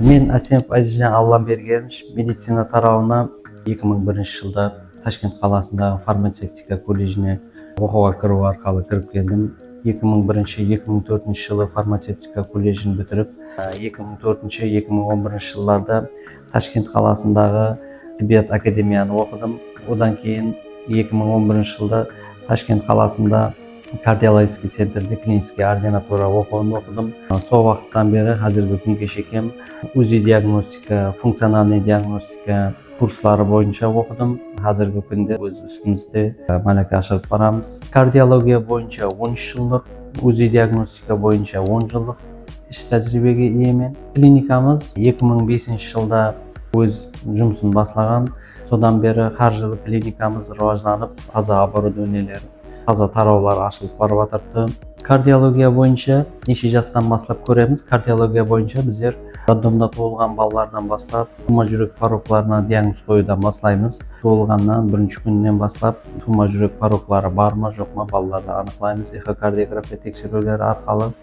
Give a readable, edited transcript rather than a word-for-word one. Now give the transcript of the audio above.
Мен Асенов Азизжан Алламбергенович медицина тарауына 2001 жылда Ташкент қаласындағы фармацевтика колледжіне оқуға кіру арқылы кіріп келдім. 2001-2004 жылы фармацевтика колледжін бітіріп, 2004-2011 жылларда Ташкент қаласындағы Тибет академияны оқыдым. Одан кейін 2011 жылда Ташкент қаласында кардиологический центрде клинический ординатура оқуын оқыдым. Сол уақыттан бері қазіргі күнге шейін УЗИ диагностика, функциональный диагностика курслары бойынша оқыдым. Қазіргі күнде өз үстімізде малaka ашырып барамыз. Кардиология бойынша 13 жылдық, УЗИ диагностика бойынша 10 жылдық іс тәжірибеге иемен. Клиникамыз 2005 жылда өз жұмысын бастаған. Содан бері har жылы клиникамыз рауажданып, таза оборудованиелер, таза тараулар ашылып барып жатырды. Кардиология бойынша неше жастан бастап көреміз. Кардиология бойынша біздер роддомда туылған балалардан бастап, тума жүрек порокларына диагноз қоюдан бастаймыз. Туылғаннан бірінші күннен бастап тума жүрек пороклары бар ма, жоқ ма балаларды анықтаймыз. Эхокардиография тексерулері арқылы